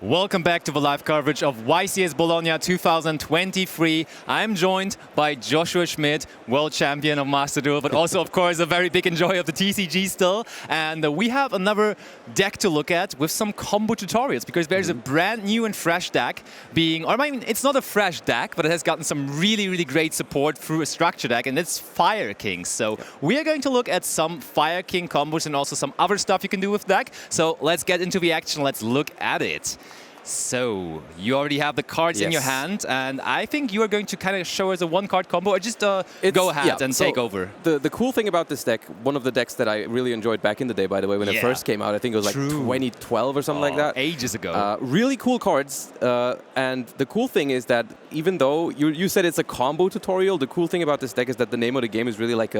Welcome back to the live coverage of YCS Bologna 2023. I'm joined by Joshua Schmidt, world champion of Master Duel, but also, of course, a very big enjoyer of the TCG still. And we have another deck to look at with some combo tutorials, because there's a brand new and fresh deck being, or I mean, it's not a fresh deck, but it has gotten some really, really great support through a structure deck, and it's Fire King. So we are going to look at some Fire King combos and also some other stuff you can do with deck. So let's get into the action. Let's look at it. So, you already have the cards in your hand, and I think you are going to kind of show us a one-card combo, or just go ahead and take over. The cool thing about this deck, one of the decks that I really enjoyed back in the day, by the way, when it first came out, I think it was like 2012 or something like that. Ages ago. Really cool cards, and the cool thing is that even though you said it's a combo tutorial, the cool thing about this deck is that the name of the game is really like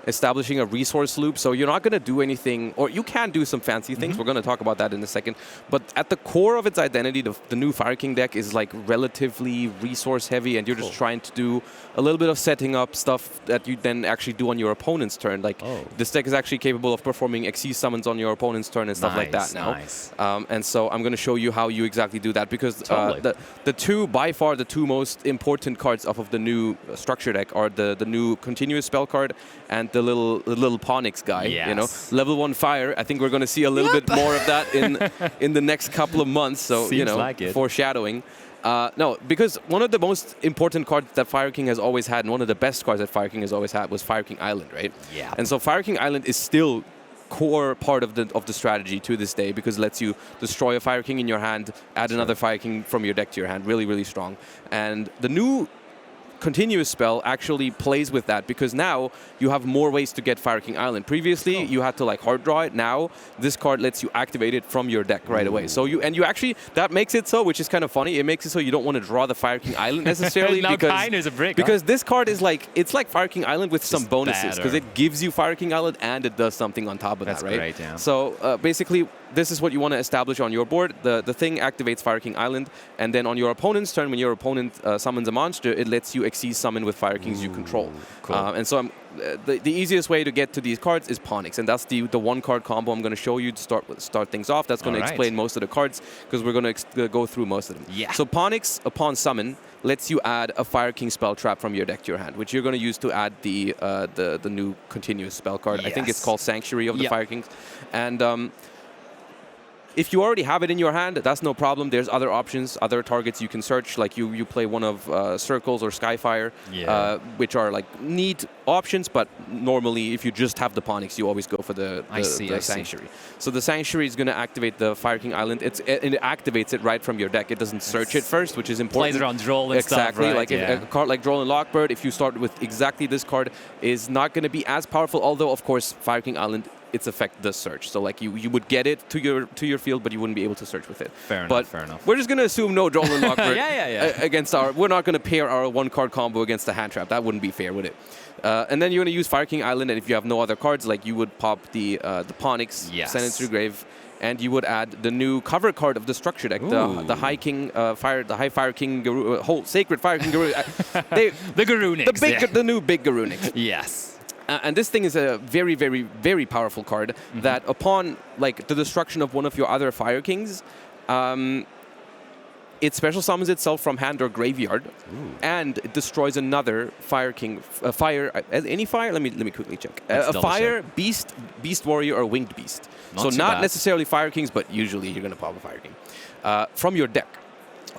establishing a resource loop, so you're not going to do anything, or you can do some fancy things, we're going to talk about that in a second, but at the core of its identity, the new Fire King deck is like relatively resource heavy, and you're just trying to do a little bit of setting up stuff that you then actually do on your opponent's turn. Like this deck is actually capable of performing XC summons on your opponent's turn and stuff like that now. And so I'm going to show you how you exactly do that, because by far the two most important cards off of the new structure deck are the new continuous spell card and the little Ponix guy. You know, level 1 fire. I think we're going to see a little bit more of that in the next couple of months. So you know, like foreshadowing. No, because one of the most important cards that Fire King has always had, and one of the best cards that Fire King has always had, was Fire King Island, right? Yeah. And so Fire King Island is still core part of the strategy to this day, because it lets you destroy a Fire King in your hand, add another Fire King from your deck to your hand. Really, really strong. And the new continuous spell actually plays with that, because now you have more ways to get Fire King Island. Previously, you had to like hard draw it. Now, this card lets you activate it from your deck right away. So you actually, that makes it so, which is kind of funny, it makes it so you don't want to draw the Fire King Island necessarily, because this card is like, it's like Fire King Island with some bonuses, because it gives you Fire King Island and it does something on top of that, right? Great, yeah. So basically, this is what you want to establish on your board. The thing activates Fire King Island, and then on your opponent's turn, when your opponent summons a monster, it lets you XC summon with Fire Kings you control. Cool. And so the easiest way to get to these cards is Ponix, and that's the one-card combo I'm going to show you to start things off. That's going to explain most of the cards, because we're going to go through most of them. Yeah. So Ponix, upon summon, lets you add a Fire King spell trap from your deck to your hand, which you're going to use to add the new continuous spell card. I think it's called Sanctuary of the Fire Kings. And if you already have it in your hand, that's no problem. There's other options, other targets you can search. Like you play one of Circles or Skyfire, which are like neat options. But normally, if you just have the Ponix, you always go for the Sanctuary. So the Sanctuary is going to activate the Fire King Island. It activates it right from your deck. It doesn't search it first, which is important. Plays around Droll and stuff, right? Like a card like Droll and Lockbird, if you start with exactly this card, is not going to be as powerful. Although, of course, Fire King Island, its effect does search. So like you would get it to your field, but you wouldn't be able to search with it. Fair enough. We're just going to assume no Droll and Lockbird against we're not going to pair our one-card combo against the hand trap. That wouldn't be fair, would it? And then you're going to use Fire King Island, and if you have no other cards, like you would pop the Ponix, send it to your grave, and you would add the new cover card of the structure deck, the High King Fire, the High Fire King Garu, whole Sacred Fire King Garu. The Garunix. The new big Garunix. Yes. And this thing is a very, very, very powerful card that upon like the destruction of one of your other Fire Kings, it special summons itself from hand or graveyard, and it destroys another Fire King, any fire. Let me quickly check. A fire, beast, beast warrior, or winged beast. So not necessarily Fire Kings, but usually you're going to pop a Fire King from your deck.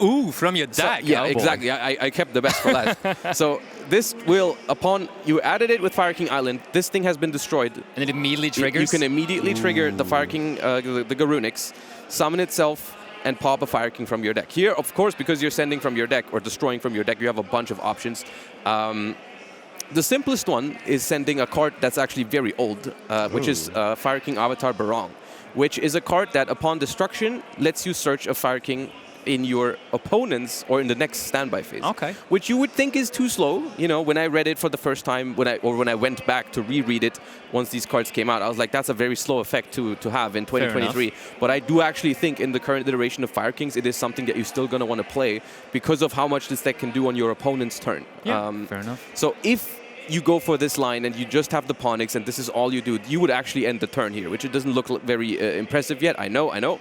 Ooh, from your deck. So, exactly. I kept the best for last. So this will, upon you added it with Fire King Island, this thing has been destroyed. And it immediately triggers? You can immediately trigger the Fire King, the Garunix, summon itself, and pop a Fire King from your deck. Here, of course, because you're sending from your deck or destroying from your deck, you have a bunch of options. The simplest one is sending a card that's actually very old, which is Fire King Avatar Barong, which is a card that, upon destruction, lets you search a Fire King in your opponent's or in the next standby phase. Okay. Which you would think is too slow. You know, when I read it for the first time, when I went back to reread it once these cards came out, I was like, that's a very slow effect to have in 2023. But I do actually think in the current iteration of Fire Kings, it is something that you're still going to want to play because of how much this deck can do on your opponent's turn. Yeah, fair enough. So if you go for this line and you just have the Ponix and this is all you do, you would actually end the turn here, which it doesn't look very impressive yet. I know.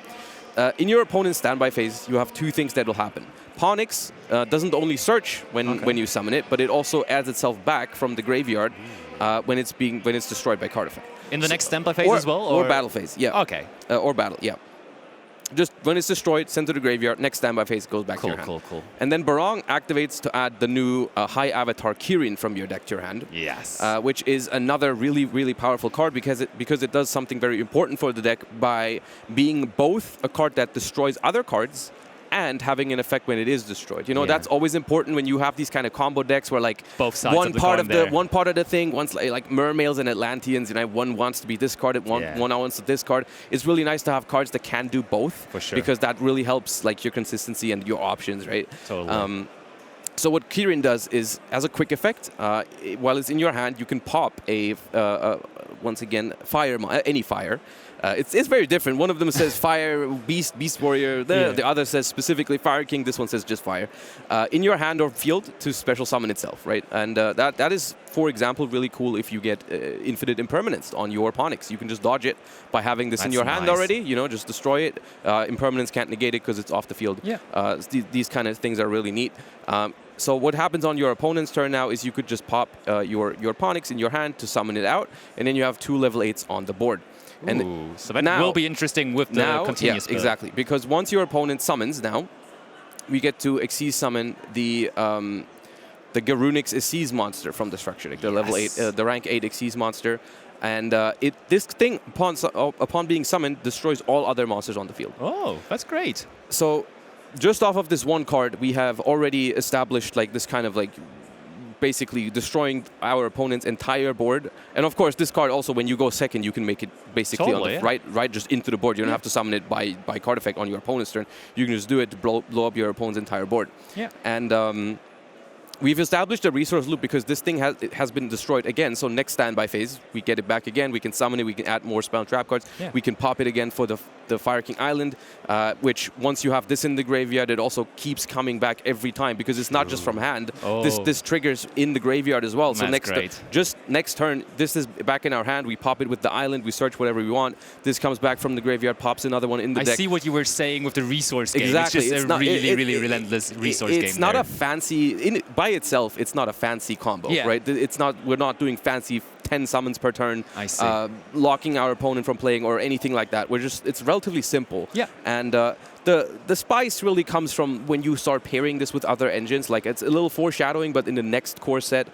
in your opponent's standby phase, you have two things that will happen. Ponyx doesn't only search when you summon it, but it also adds itself back from the graveyard when it's destroyed by card effect. In the next standby phase as well? Or battle phase, yeah. Okay. Or battle, yeah. Just when it's destroyed, sent to the graveyard, next standby phase goes back to your hand. Cool. And then Barong activates to add the new High Avatar Kirin from your deck to your hand. Yes. Which is another really, really powerful card because it does something very important for the deck by being both a card that destroys other cards and having an effect when it is destroyed. You know, that's always important when you have these kind of combo decks where like both sides one of the part coin of the one part of the thing, one's like Mermails and Atlanteans, and one wants to be discarded, one wants to discard. It's really nice to have cards that can do both, for sure, because that really helps like your consistency and your options, right? Totally. So what Kirin does is, as a quick effect, while it's in your hand, you can pop a once again any fire. It's very different. One of them says Fire Beast Warrior. The other says specifically Fire King. This one says just Fire. In your hand or field to special summon itself, right? And that is, for example, really cool if you get infinite impermanence on your Ponyx. You can just dodge it by having this in your hand already. You know, just destroy it. Impermanence can't negate it because it's off the field. Yeah. These kind of things are really neat. So what happens on your opponent's turn now is you could just pop your Ponyx in your hand to summon it out, and then you have 2 level 8s on the board. And so that will be interesting with the continuous build. Exactly, because once your opponent summons now, we get to Xyz summon the Garunix Xyz monster from the structure deck, the level 8, the rank 8 Xyz monster. And this thing, upon being summoned, destroys all other monsters on the field. Oh, that's great. So just off of this one card, we have already established like this kind of like basically destroying our opponent's entire board. And of course, this card also, when you go second, you can make it basically on the right just into the board. You don't have to summon it by card effect on your opponent's turn. You can just do it to blow up your opponent's entire board. Yeah. And we've established a resource loop because this thing has been destroyed again. So next standby phase, we get it back again. We can summon it. We can add more spell and trap cards. Yeah. We can pop it again for the Fire King Island, which once you have this in the graveyard, it also keeps coming back every time because it's not just from hand. This triggers in the graveyard as well. So next turn, this is back in our hand. We pop it with the island. We search whatever we want. This comes back from the graveyard, pops another one in the deck. I see what you were saying with the resource game. Exactly. It's just a really relentless resource game. It's not a fancy by itself. It's not a fancy combo, right? It's not. We're not doing fancy 10 summons per turn, locking our opponent from playing or anything like that. It's relatively simple. Yeah. And the spice really comes from when you start pairing this with other engines. Like, it's a little foreshadowing, but in the next core set,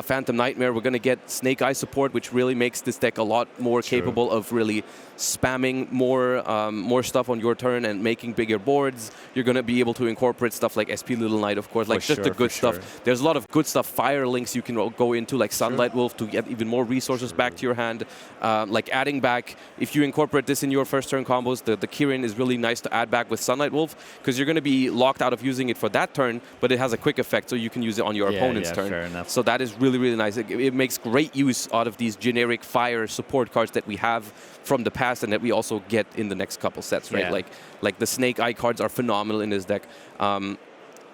Phantom Nightmare, we're going to get Snake Eye support, which really makes this deck a lot more capable of really spamming more stuff on your turn and making bigger boards. You're going to be able to incorporate stuff like SP Little Knight, of course, like just the good stuff. There's a lot of good stuff, Fire Links you can go into, like Sunlight Wolf, to get even more resources back to your hand. Like adding back, if you incorporate this in your first turn combos, the Kirin is really nice to add back with Sunlight Wolf, because you're going to be locked out of using it for that turn, but it has a quick effect, so you can use it on your opponent's turn. Fair enough. So that is really nice. It makes great use out of these generic fire support cards that we have from the past and that we also get in the next couple sets, right? Like the Snake Eye cards are phenomenal in this deck.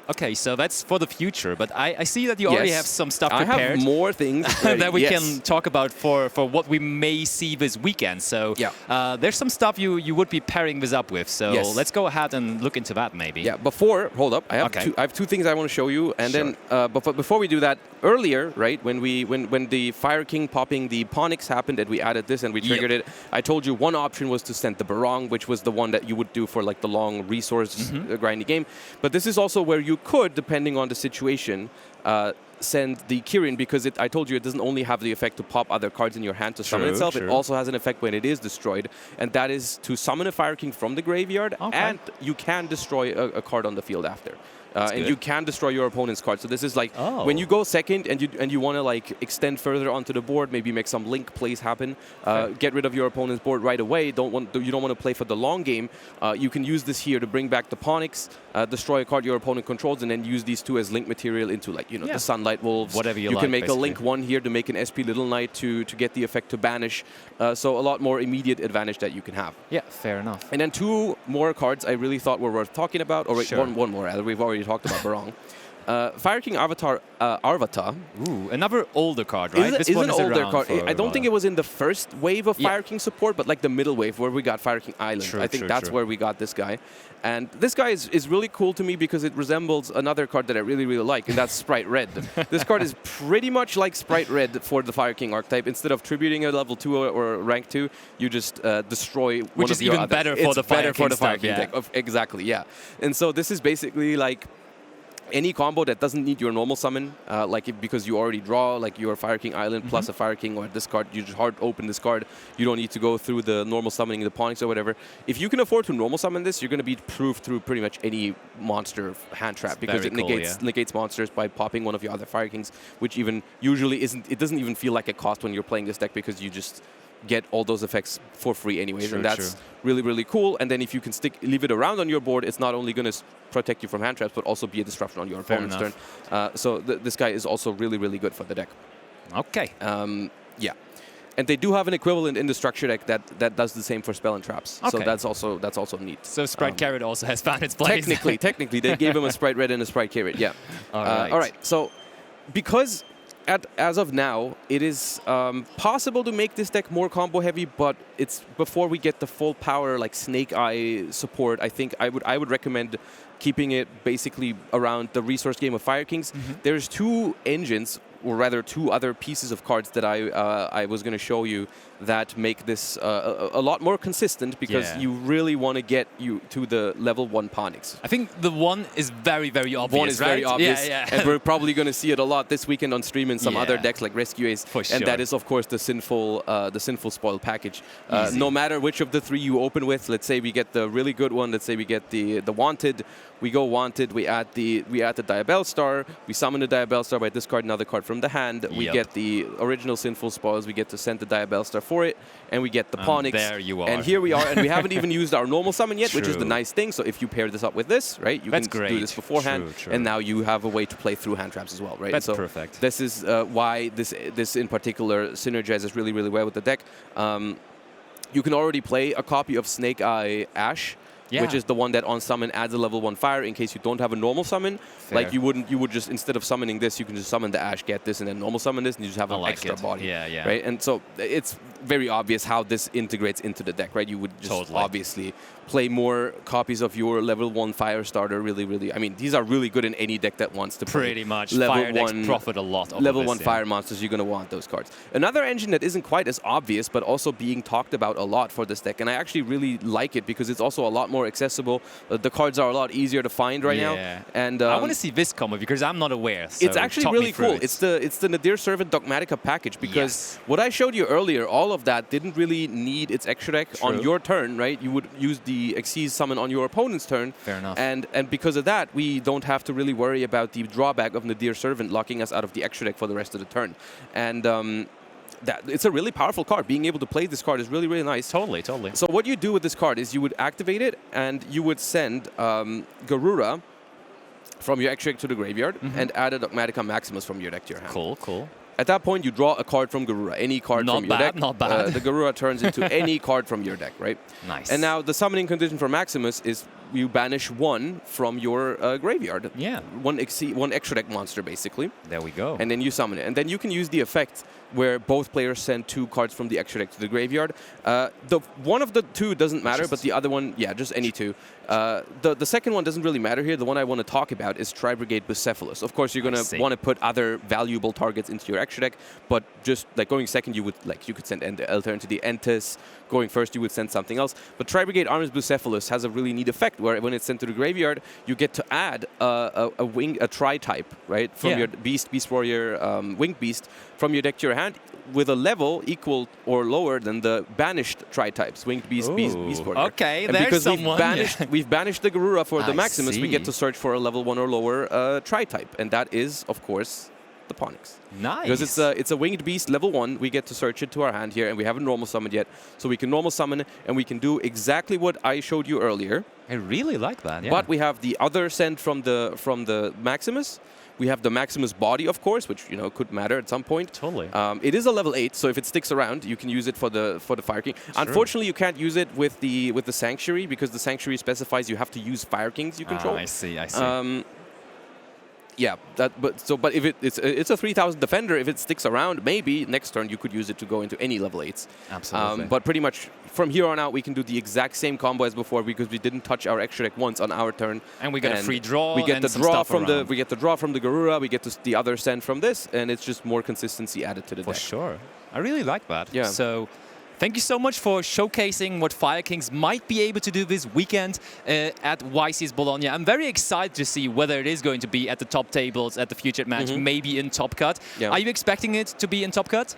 Okay, so that's for the future, but I see that you already have some stuff prepared. I have more things that we can talk about for what we may see this weekend. So there's some stuff you would be pairing this up with. So let's go ahead and look into that maybe. Yeah, hold up. I have two things I want to show you. And then before we do that, earlier, right, when the Fire King popping the Ponyx happened and we added this and we triggered it, I told you one option was to send the Barong, which was the one that you would do for like the long resource grinding game. But this is also where you could, depending on the situation, send the Kirin, because I told you it doesn't only have the effect to pop other cards in your hand to summon itself, it also has an effect when it is destroyed, and that is to summon a Fire King from the graveyard, and you can destroy a card on the field after. And you can destroy your opponent's card. So this is like when you go second and you want to like extend further onto the board, maybe make some link plays happen, get rid of your opponent's board right away. You don't want to play for the long game. You can use this here to bring back the Ponyx, destroy a card your opponent controls, and then use these two as link material into like the Sunlight Wolves. Whatever you can make a link one here to make an SP Little Knight to get the effect to banish. So a lot more immediate advantage that you can have. Yeah, fair enough. And then two more cards I really thought were worth talking about, or one more rather. We've already talked about Barong. Fire King Arvata. Ooh, another older card, right? Is an older around card. for I don't think it was in the first wave of Yeah. Fire King support, but like the middle wave where we got Fire King Island. True, I think true, that's true. where we got this guy. And this guy is really cool to me because it resembles another card that I really, really like, and that's Sprite Red. This card is pretty much like Sprite Red for the Fire King archetype. Instead of tributing a level 2 or rank 2, you just destroy one Which of is your even other. better for It's the Fire better King for the Fire stuff, King yeah. deck. Exactly, yeah. And so this is basically like any combo that doesn't need your normal summon, because you already draw, like your Fire King Island plus a Fire King or this card, you just hard open this card. You don't need to go through the normal summoning, the Pawnics or whatever. If you can afford to normal summon this, you're going to be proof through pretty much any monster hand trap because very it cool, negates monsters by popping one of your other Fire Kings, which even usually isn't. It doesn't even feel like a cost when you're playing this deck because you just get all those effects for free anyways, True, and that's true. really, really cool. And then if you can leave it around on your board, it's not only going to protect you from hand traps, but also be a disruption on your Fair opponent's enough. turn. So this guy is also really, really good for the deck. Okay. Yeah. And they do have an equivalent in the structure deck that does the same for spell and traps. So Okay. that's also neat. So Sprite Carrot also has found its place. Technically, they gave him a Sprite Red and a Sprite Carrot. Yeah. All right. So because as of now, it is possible to make this deck more combo heavy, but it's before we get the full power like Snake Eye support. I think I would recommend keeping it basically around the resource game of Fire Kings. There's two engines, or rather two other pieces of cards that I was going to show you that make this a lot more consistent because Yeah. you really want to get you to the level 1 Pawnics. I think the one is very, very obvious. One is right? very obvious, Yeah, yeah. and we're probably going to see it a lot this weekend on stream in some other Yeah. decks like Rescue Ace, For and that sure. is of course the sinful spoil package. Easy. No matter which of the three you open with, let's say we get the really good one, let's say we get the wanted, we go wanted, we add the Diabell Star, we summon the Diabell Star by discard another card from the hand, we Yep. get the original sinful spoils, we get to send the Diabell Star for it, and we get the Pawnics. there you are. And here we are, and we haven't even used our normal summon yet, which is the True. nice thing. So if you pair this up with this, right, you That's can do great. this beforehand, True, true. and now you have a way to play through hand traps as well, right? That's so perfect. This is why this in particular synergizes really, really well with the deck. You can already play a copy of Snake Eye Ash, Yeah. which is the one that on summon adds a level 1 fire in case you don't have a normal summon. Fair. Like you would just, instead of summoning this, you can just summon the Ash, get this, and then normal summon this, and you just have I an like extra it. body. Yeah, yeah. Right? And so it's very obvious how this integrates into the deck, right? You would just Totally. obviously play more copies of your level 1 fire starter. Really, really. I mean, these are really good in any deck that wants to play Pretty much. level Fire decks 1 profit a lot. Off level of 1 this, fire monsters. You're going to want those cards. Another engine that isn't quite as obvious, but also being talked about a lot for this deck, and I actually really like it because it's also a lot more accessible. The cards are a lot easier to find right Yeah. now, and I want to see this combo because I'm not aware. So it's actually talk me really through cool. it. It's the Nadir Servant Dogmatica package because Yes. what I showed you earlier, all of that didn't really need its extra deck on True. your turn, right? You would use the Xyz summon on your opponent's turn. Fair enough. And because of that, we don't have to really worry about the drawback of Nadir Servant locking us out of the extra deck for the rest of the turn. And that it's a really powerful card. Being able to play this card is really, really nice. Totally, totally. So what you do with this card is you would activate it, and you would send Garura from your extra deck to the graveyard, and add a Dogmatica Maximus from your deck to your hand. Cool, cool. At that point, you draw a card from Garura, any card Not from your bad, deck. not bad. The Garura turns into any card from your deck, right? Nice. And now the summoning condition for Maximus is you banish one from your graveyard. Yeah. One extra deck monster, basically. There we go. And then you summon it. And then you can use the effect where both players send 2 cards from the extra deck to the graveyard. One of the 2 doesn't matter, but the other one, yeah, just any 2. The second one doesn't really matter here. The one I want to talk about is Tri-Brigade Bucephalus. Of course, you're going to want to put other valuable targets into your extra deck, but just like going second, you could send Elter into the Entis. Going first, you would send something else. But Tri-Brigade Arms Bucephalus has a really neat effect where when it's sent to the graveyard, you get to add a tri-type, right? From your Beast Warrior, Winged Beast, from your deck to your hand with a level equal or lower than the banished tri-types, Winged Beast, Beast Warrior. Okay, and there's because someone. we've banished the Garura for the I Maximus, we get see. to search for a level 1 or lower tri-type, and that is, of course, the Pawnics. Nice. Because it's a Winged Beast level 1, we get to search it to our hand here, and we haven't normal summoned yet, so we can normal summon, and we can do exactly what I showed you earlier. I really like that. Yeah. But we have the other send from the Maximus. We have the Maximus body, of course, which could matter at some point. Totally. It is a level 8, so if it sticks around, you can use it for the Fire King. Unfortunately, you can't use it with the Sanctuary because the Sanctuary specifies you have to use Fire Kings you control. I see. I see. Yeah, but if it's a 3000 defender, if it sticks around, maybe next turn you could use it to go into any level 8s. Absolutely. But pretty much from here on out, we can do the exact same combo as before because we didn't touch our extra deck once on our turn. And we get a free draw. We get and the some draw stuff from around. we get the draw from the Garura. We get the other send from this, and it's just more consistency added to the For deck. sure. I really like that. Yeah. So thank you so much for showcasing what Fire Kings might be able to do this weekend at YCS Bologna. I'm very excited to see whether it is going to be at the top tables at the Future Match, maybe in Top Cut. Yeah. Are you expecting it to be in Top Cut?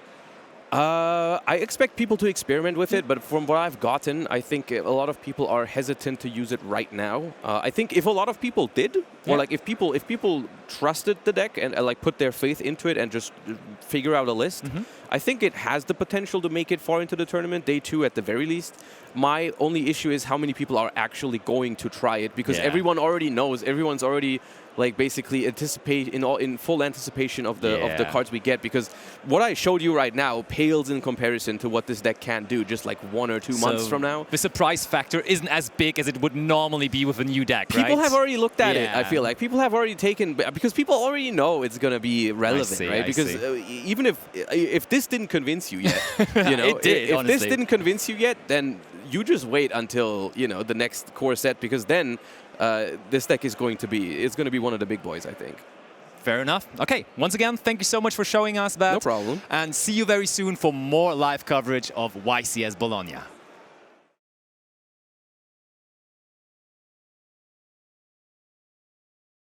I expect people to experiment with it, but from what I've gotten, I think a lot of people are hesitant to use it right now. I think if a lot of people did, or like if people trusted the deck and like put their faith into it and just figure out a list, I think it has the potential to make it far into the tournament, day 2 at the very least. My only issue is how many people are actually going to try it, because everyone already knows, everyone's already like basically in full anticipation of the cards we get, because what I showed you right now pales in comparison to what this deck can do just like 1 or 2 months from now. The surprise factor isn't as big as it would normally be with a new deck, right? People have already looked at it, I feel like. People have already taken, because people already know it's going to be relevant, right? Because even if this didn't convince you yet, you know, it did, if this didn't convince you yet, then you just wait until, you know, the next core set, because then this deck is going to be one of the big boys, I think. Fair enough. Okay, once again, thank you so much for showing us that. No problem. And see you very soon for more live coverage of YCS Bologna.